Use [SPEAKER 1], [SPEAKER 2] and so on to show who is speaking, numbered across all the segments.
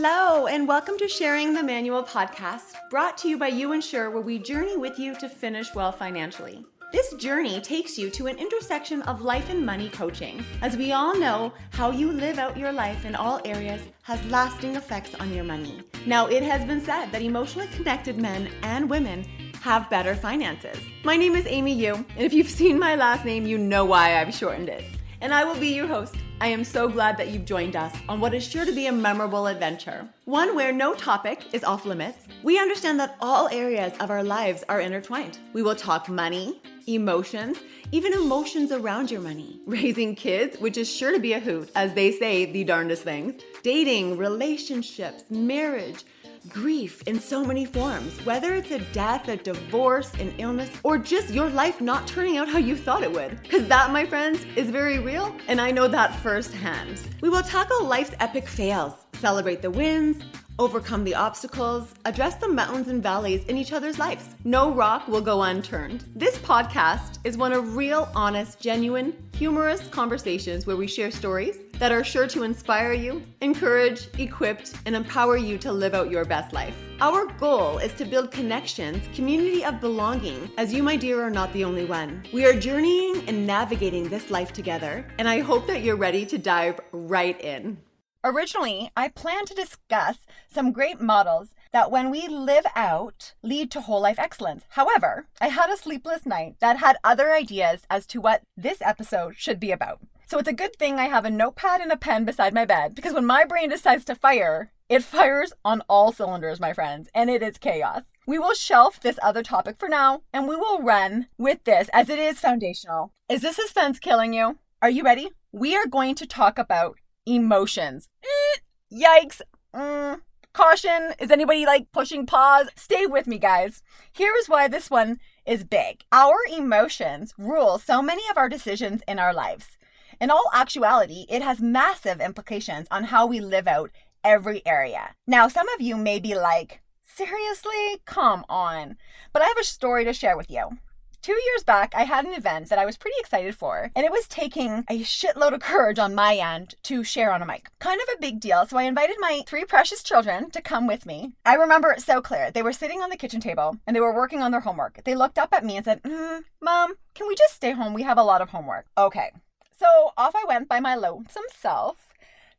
[SPEAKER 1] Hello, and welcome to Sharing the Manual podcast, brought to you by You Insure, where we journey with you to finish well financially. This journey takes you to an intersection of life and money coaching. As we all know, how you live out your life in all areas has lasting effects on your money. Now, it has been said that emotionally connected men and women have better finances. My name is Amy Yu, and if you've seen my last name, you know why I've shortened it. And I will be your host. I am so glad that you've joined us on what is sure to be a memorable adventure. One where no topic is off limits. We understand that all areas of our lives are intertwined. We will talk money, emotions, even emotions around your money. Raising kids, which is sure to be a hoot, as they say the darndest things. Dating, relationships, marriage, grief in so many forms, whether it's a death, a divorce, an illness, or just your life not turning out how you thought it would. Because that, my friends, is very real, and I know that firsthand. We will tackle life's epic fails, celebrate the wins, overcome the obstacles, address the mountains and valleys in each other's lives. No rock will go unturned. This podcast is one of real, honest, genuine, humorous conversations where we share stories that are sure to inspire you, encourage, equip, and empower you to live out your best life. Our goal is to build connections, community of belonging, as you, my dear, are not the only one. We are journeying and navigating this life together, and I hope that you're ready to dive right in.
[SPEAKER 2] Originally, I planned to discuss some great models that when we live out, lead to whole life excellence. However, I had a sleepless night that had other ideas as to what this episode should be about. So it's a good thing I have a notepad and a pen beside my bed, because when my brain decides to fire, it fires on all cylinders, my friends, and it is chaos. We will shelf this other topic for now, and we will run with this as it is foundational. Is this suspense killing you? Are you ready? We are going to talk about emotions. Yikes. Caution. Is anybody pushing pause? Stay with me, guys. Here is why this one is big. Our emotions rule so many of our decisions in our lives. In all actuality, it has massive implications on how we live out every area. Now, some of you may be like, seriously? Come on. But I have a story to share with you. 2 years back, I had an event that I was pretty excited for, and it was taking a shitload of courage on my end to share on a mic. Kind of a big deal, so I invited my 3 precious children to come with me. I remember it so clear. They were sitting on the kitchen table, and they were working on their homework. They looked up at me and said, Mom, can we just stay home? We have a lot of homework. Okay. So off I went by my lonesome self.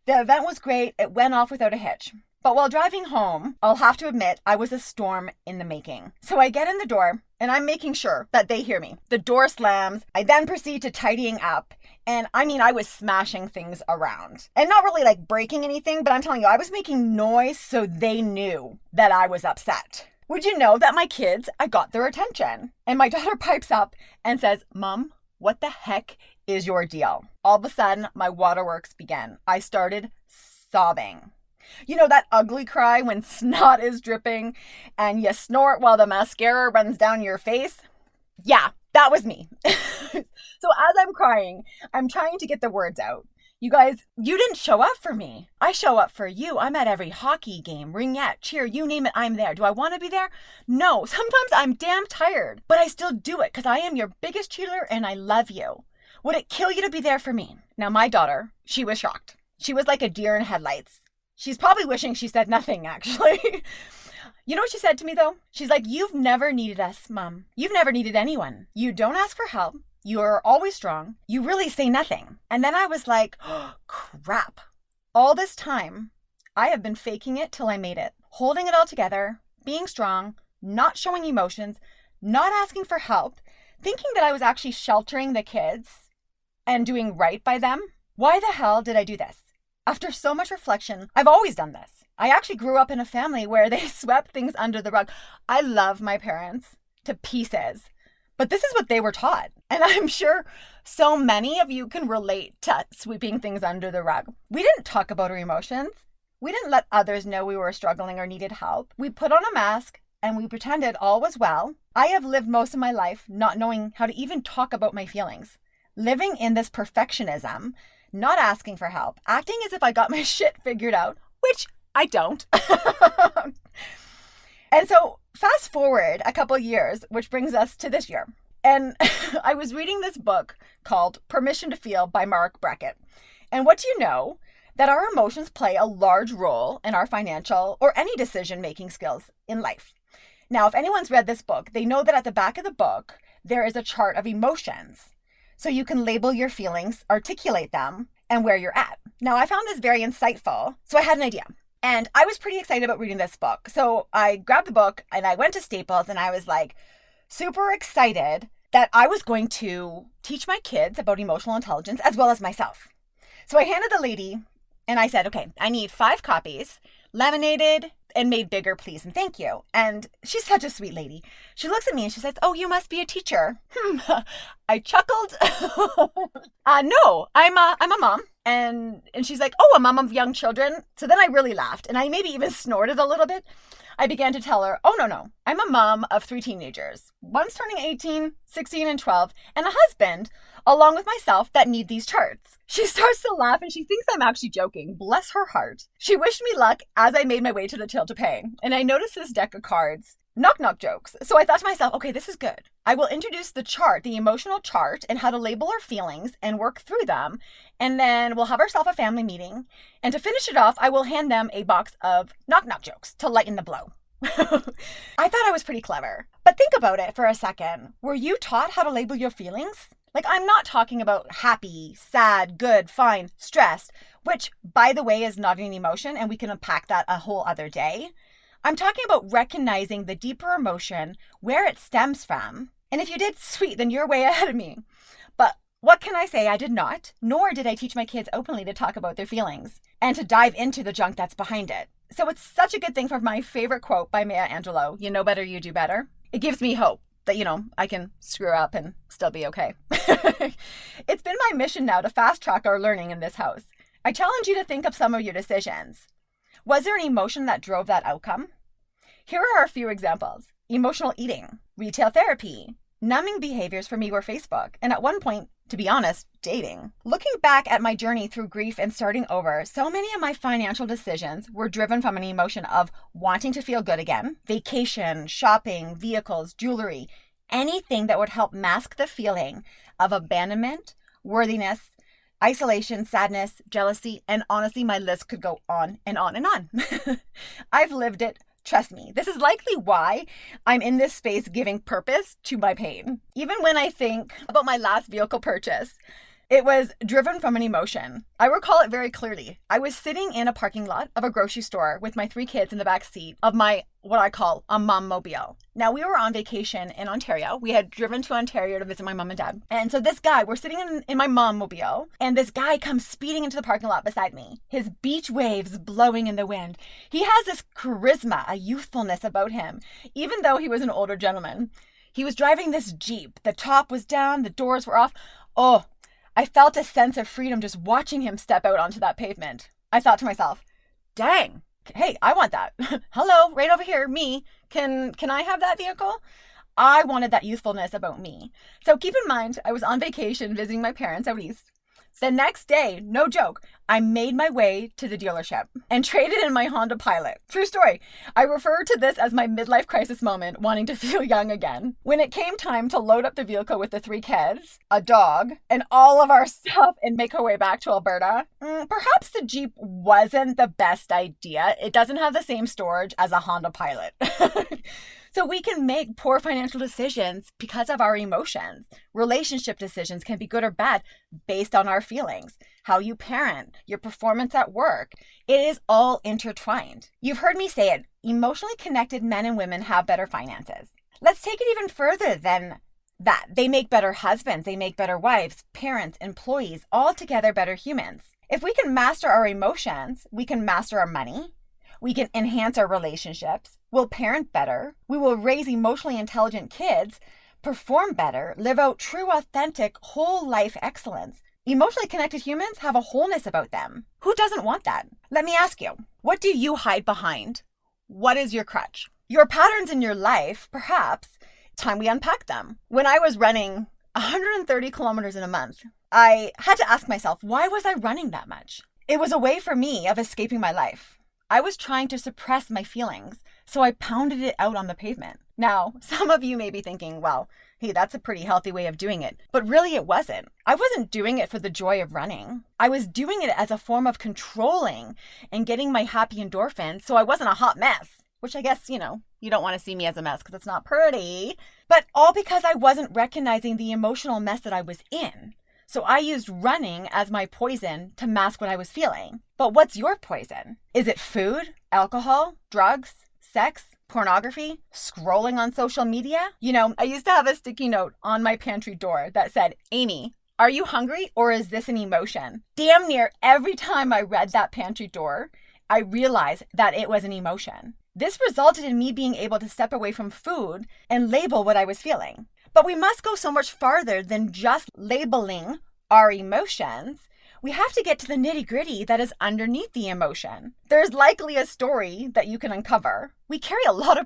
[SPEAKER 2] The event was great. It went off without a hitch. But while driving home, I'll have to admit, I was a storm in the making. So I get in the door, and I'm making sure that they hear me. The door slams. I then proceed to tidying up. And I was smashing things around. And not really breaking anything, but I'm telling you, I was making noise so they knew that I was upset. Would you know that my kids, I got their attention. And my daughter pipes up and says, Mom, what the heck is your deal? All of a sudden, my waterworks began. I started sobbing. You know that ugly cry when snot is dripping and you snort while the mascara runs down your face? Yeah, that was me. So as I'm crying, I'm trying to get the words out. You guys, you didn't show up for me. I show up for you. I'm at every hockey game, ringette, cheer, you name it, I'm there. Do I want to be there? No. Sometimes I'm damn tired, but I still do it because I am your biggest cheerleader and I love you. Would it kill you to be there for me? Now, my daughter, she was shocked. She was like a deer in headlights. She's probably wishing she said nothing, actually. You know what she said to me, though? She's like, you've never needed us, Mom. You've never needed anyone. You don't ask for help. You're always strong. You really say nothing. And then I was like, oh, crap. All this time, I have been faking it till I made it. Holding it all together, being strong, not showing emotions, not asking for help, thinking that I was actually sheltering the kids and doing right by them. Why the hell did I do this? After so much reflection, I've always done this. I actually grew up in a family where they swept things under the rug. I love my parents to pieces, but this is what they were taught. And I'm sure so many of you can relate to sweeping things under the rug. We didn't talk about our emotions. We didn't let others know we were struggling or needed help. We put on a mask and we pretended all was well. I have lived most of my life not knowing how to even talk about my feelings, living in this perfectionism, not asking for help, acting as if I got my shit figured out, which I don't. And so fast forward a couple years, which brings us to this year. And I was reading this book called Permission to Feel by Mark Brackett. And what do you know? that our emotions play a large role in our financial or any decision-making skills in life. Now, if anyone's read this book, they know that at the back of the book, there is a chart of emotions. So you can label your feelings, articulate them, and where you're at. Now, I found this very insightful, so I had an idea. And I was pretty excited about reading this book. So I grabbed the book and I went to Staples and I was like super excited that I was going to teach my kids about emotional intelligence as well as myself. So I handed the lady and I said, okay, I need 5 copies, laminated and made bigger, please, and thank you. And she's such a sweet lady. She looks at me and she says, oh, you must be a teacher. I chuckled. No, I'm a mom. And she's like, oh, a mom of young children. So then I really laughed and I maybe even snorted a little bit. I began to tell her, oh, no, I'm a mom of 3 teenagers. One's turning 18, 16, and 12, and a husband, along with myself, that need these charts. She starts to laugh and she thinks I'm actually joking. Bless her heart. She wished me luck as I made my way to the till to pay. And I noticed this deck of cards. Knock jokes. So I thought to myself, okay, this is good. I will introduce the chart, the emotional chart, and how to label our feelings and work through them. And then we'll have ourselves a family meeting. And to finish it off, I will hand them a box of knock jokes to lighten the blow. I thought I was pretty clever. But think about it for a second. Were you taught how to label your feelings? Like, I'm not talking about happy, sad, good, fine, stressed, which, by the way, is not an emotion, and we can unpack that a whole other day. I'm talking about recognizing the deeper emotion, where it stems from. And if you did, sweet, then you're way ahead of me. But what can I say? I did not, nor did I teach my kids openly to talk about their feelings and to dive into the junk that's behind it. So it's such a good thing for my favorite quote by Maya Angelou, you know better, you do better. It gives me hope that, I can screw up and still be okay. It's been my mission now to fast track our learning in this house. I challenge you to think of some of your decisions. Was there an emotion that drove that outcome? Here are a few examples. Emotional eating, retail therapy, numbing behaviors for me were Facebook, and at one point, to be honest, dating. Looking back at my journey through grief and starting over, so many of my financial decisions were driven from an emotion of wanting to feel good again, vacation, shopping, vehicles, jewelry, anything that would help mask the feeling of abandonment, worthiness, isolation, sadness, jealousy, and honestly, my list could go on and on and on. I've lived it. Trust me, this is likely why I'm in this space giving purpose to my pain. Even when I think about my last vehicle purchase, it was driven from an emotion. I recall it very clearly. I was sitting in a parking lot of a grocery store with my 3 kids in the back seat of my, what I call a mom-mobile. Now, we were on vacation in Ontario. We had driven to Ontario to visit my mom and dad. And so this guy, we're sitting in my mom-mobile, and this guy comes speeding into the parking lot beside me. His beach waves blowing in the wind. He has this charisma, a youthfulness about him, even though he was an older gentleman. He was driving this Jeep. The top was down, the doors were off. Oh, I felt a sense of freedom just watching him step out onto that pavement. I thought to myself, dang, hey, I want that. Hello, right over here, me. Can I have that vehicle? I wanted that youthfulness about me. So keep in mind, I was on vacation visiting my parents out east. The next day, no joke, I made my way to the dealership and traded in my Honda Pilot. True story. I refer to this as my midlife crisis moment, wanting to feel young again. When it came time to load up the vehicle with the 3 kids, a dog, and all of our stuff and make our way back to Alberta, perhaps the Jeep wasn't the best idea. It doesn't have the same storage as a Honda Pilot. So we can make poor financial decisions because of our emotions. Relationship decisions can be good or bad based on our feelings, how you parent, your performance at work. It is all intertwined. You've heard me say it, emotionally connected men and women have better finances. Let's take it even further than that. They make better husbands, they make better wives, parents, employees, altogether better humans. If we can master our emotions, we can master our money. We can enhance our relationships, we'll parent better, we will raise emotionally intelligent kids, perform better, live out true, authentic, whole life excellence. Emotionally connected humans have a wholeness about them. Who doesn't want that? Let me ask you, what do you hide behind? What is your crutch? Your patterns in your life, perhaps, time we unpack them. When I was running 130 kilometers in a month, I had to ask myself, why was I running that much? It was a way for me of escaping my life. I was trying to suppress my feelings, so I pounded it out on the pavement. Now, some of you may be thinking, well, Hey, that's a pretty healthy way of doing it. But really it wasn't. I wasn't doing it for the joy of running. I was doing it as a form of controlling and getting my happy endorphins so I wasn't a hot mess. Which I guess, you don't want to see me as a mess because it's not pretty. But all because I wasn't recognizing the emotional mess that I was in. So I used running as my poison to mask what I was feeling. But what's your poison? Is it food, alcohol, drugs, sex, pornography, scrolling on social media? I used to have a sticky note on my pantry door that said, Amy, are you hungry or is this an emotion? Damn near every time I read that pantry door, I realized that it was an emotion. This resulted in me being able to step away from food and label what I was feeling. But we must go so much farther than just labeling our emotions. We have to get to the nitty-gritty that is underneath the emotion. There's likely a story that you can uncover. We carry a lot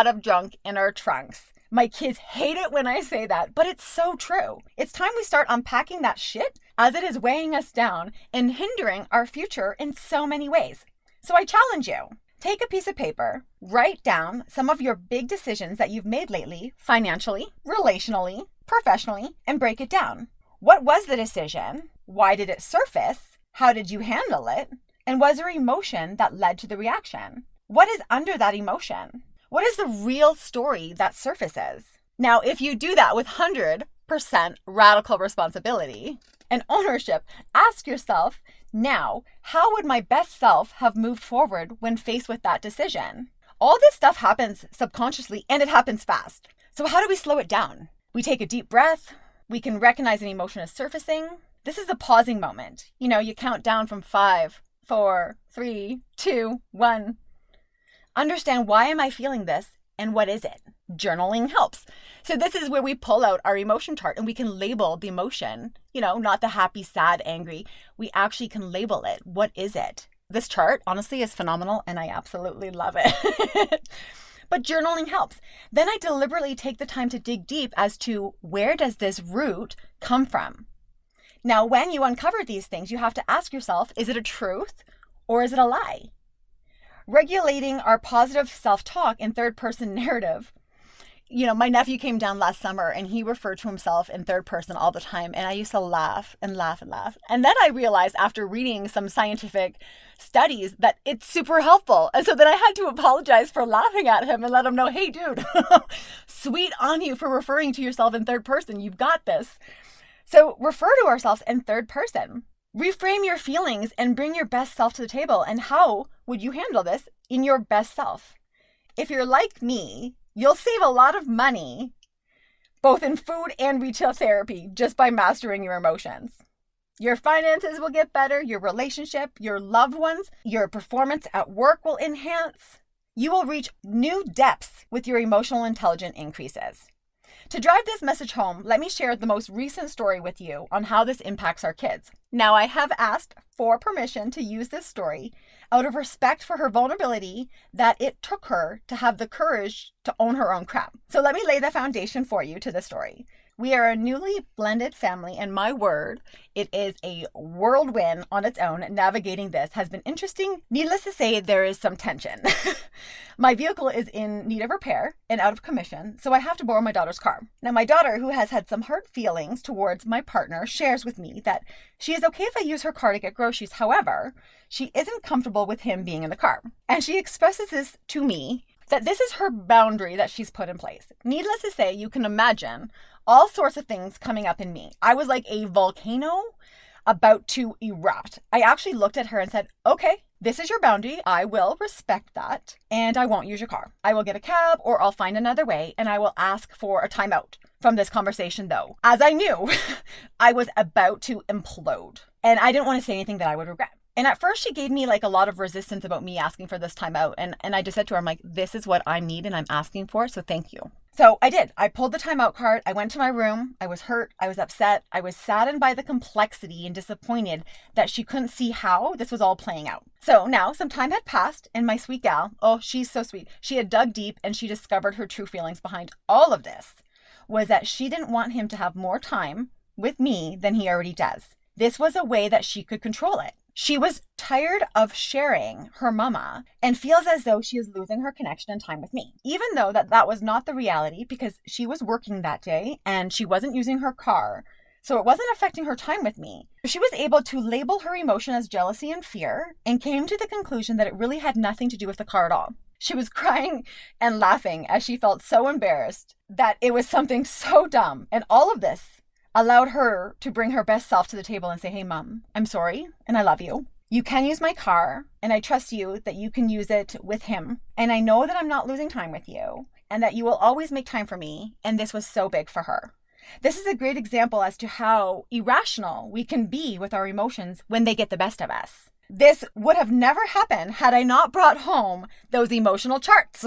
[SPEAKER 2] of junk in our trunks. My kids hate it when I say that, but it's so true. It's time we start unpacking that shit as it is weighing us down and hindering our future in so many ways. So I challenge you. Take a piece of paper, write down some of your big decisions that you've made lately, financially, relationally, professionally, and break it down. What was the decision? Why did it surface? How did you handle it? And was there emotion that led to the reaction? What is under that emotion? What is the real story that surfaces? Now, if you do that with 100% radical responsibility and ownership, ask yourself, now, how would my best self have moved forward when faced with that decision? All this stuff happens subconsciously and it happens fast. So how do we slow it down? We take a deep breath. We can recognize an emotion is surfacing. This is a pausing moment. You count down from 5, 4, 3, 2, 1. Understand, why am I feeling this and what is it? Journaling helps. So this is where we pull out our emotion chart and we can label the emotion, not the happy, sad, angry. We actually can label it. What is it? This chart, honestly, is phenomenal and I absolutely love it. But journaling helps. Then I deliberately take the time to dig deep as to where does this root come from? Now, when you uncover these things, you have to ask yourself, is it a truth or is it a lie? Regulating our positive self-talk in third-person narrative. My nephew came down last summer and he referred to himself in third person all the time. And I used to laugh and laugh and laugh. And then I realized after reading some scientific studies that it's super helpful. And so then I had to apologize for laughing at him and let him know, hey, dude, sweet on you for referring to yourself in third person. You've got this. So refer to ourselves in third person. Reframe your feelings and bring your best self to the table. And how would you handle this in your best self? If you're like me, you'll save a lot of money, both in food and retail therapy, just by mastering your emotions. Your finances will get better, your relationship, your loved ones, your performance at work will enhance. You will reach new depths with your emotional intelligence increases. To drive this message home, let me share the most recent story with you on how this impacts our kids. Now, I have asked for permission to use this story out of respect for her vulnerability that it took her to have the courage to own her own crap. So let me lay the foundation for you to the story. We are a newly blended family, and my word, it is a whirlwind on its own. Navigating this has been interesting. Needless to say, there is some tension. My vehicle is in need of repair and out of commission, so I have to borrow my daughter's car. Now, my daughter, who has had some hurt feelings towards my partner, shares with me that she is okay if I use her car to get groceries. However, she isn't comfortable with him being in the car. And she expresses this to me, that this is her boundary that she's put in place. Needless to say, you can imagine all sorts of things coming up in me. I was like a volcano about to erupt. I actually looked at her and said, okay, this is your boundary. I will respect that. And I won't use your car. I will get a cab or I'll find another way. And I will ask for a timeout from this conversation, though, as I knew I was about to implode. And I didn't want to say anything that I would regret. And at first she gave me like a lot of resistance about me asking for this timeout. And I just said to her, I'm like, this is what I need and I'm asking for. So thank you. So I did. I pulled the timeout card. I went to my room. I was hurt. I was upset. I was saddened by the complexity and disappointed that she couldn't see how this was all playing out. So now some time had passed and my sweet gal, oh, she's so sweet. She had dug deep and she discovered her true feelings behind all of this was that she didn't want him to have more time with me than he already does. This was a way that she could control it. She was tired of sharing her mama and feels as though she is losing her connection and time with me, even though that was not the reality because she was working that day and she wasn't using her car. So it wasn't affecting her time with me. She was able to label her emotion as jealousy and fear and came to the conclusion that it really had nothing to do with the car at all. She was crying and laughing as she felt so embarrassed that it was something so dumb. And all of this allowed her to bring her best self to the table and say, hey, Mom, I'm sorry and I love you. You can use my car and I trust you that you can use it with him. And I know that I'm not losing time with you and that you will always make time for me. And this was so big for her. This is a great example as to how irrational we can be with our emotions when they get the best of us. This would have never happened had I not brought home those emotional charts.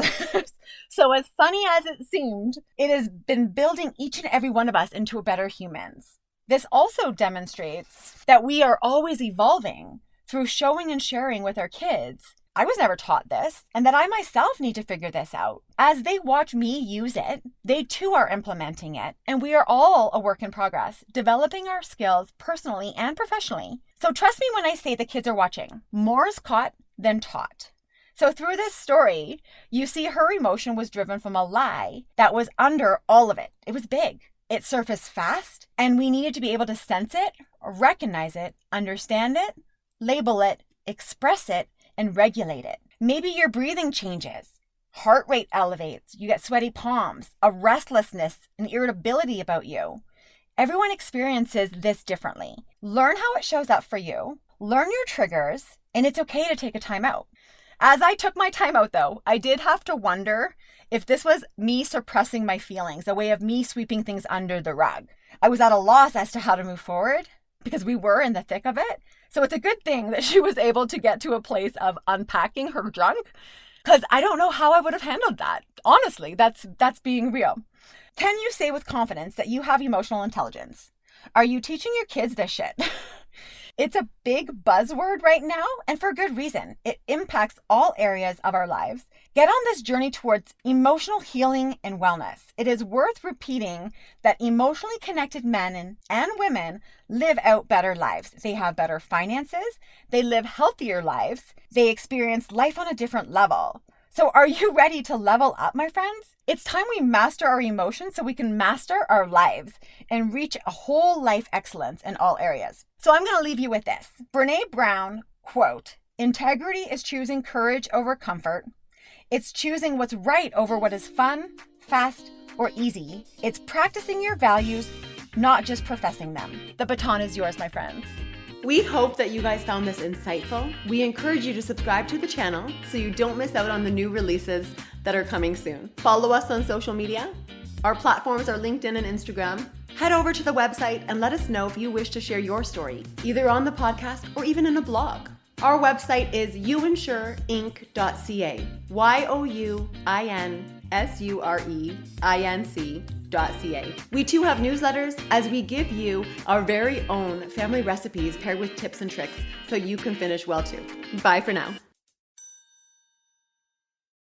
[SPEAKER 2] So as funny as it seemed, it has been building each and every one of us into better humans. This also demonstrates that we are always evolving through showing and sharing with our kids. I was never taught this, and that I myself need to figure this out. As they watch me use it, they too are implementing it, and we are all a work in progress, developing our skills personally and professionally. So trust me when I say the kids are watching. More is caught than taught. So through this story, you see her emotion was driven from a lie that was under all of it. It was big. It surfaced fast, and we needed to be able to sense it, recognize it, understand it, label it, express it, and regulate it. Maybe your breathing changes, heart rate elevates, you get sweaty palms, a restlessness, an irritability about you. Everyone experiences this differently. Learn how it shows up for you, learn your triggers, and it's okay to take a time out. As I took my time out though, I did have to wonder if this was me suppressing my feelings, a way of me sweeping things under the rug. I was at a loss as to how to move forward because we were in the thick of it. So it's a good thing that she was able to get to a place of unpacking her junk, because I don't know how I would have handled that. Honestly, that's being real. Can you say with confidence that you have emotional intelligence? Are you teaching your kids this shit? It's a big buzzword right now, and for good reason. It impacts all areas of our lives. Get on this journey towards emotional healing and wellness. It is worth repeating that emotionally connected men and women live out better lives. They have better finances. They live healthier lives. They experience life on a different level. So are you ready to level up, my friends? It's time we master our emotions so we can master our lives and reach a whole life excellence in all areas. So I'm going to leave you with this. Brene Brown, quote, "Integrity is choosing courage over comfort. It's choosing what's right over what is fun, fast, or easy. It's practicing your values, not just professing them." The baton is yours, my friends.
[SPEAKER 1] We hope that you guys found this insightful. We encourage you to subscribe to the channel so you don't miss out on the new releases that are coming soon. Follow us on social media. Our platforms are LinkedIn and Instagram. Head over to the website and let us know if you wish to share your story, either on the podcast or even in a blog. Our website is youinsureinc.ca, youinsureinc.ca. We too have newsletters as we give you our very own family recipes paired with tips and tricks so you can finish well too. Bye for now.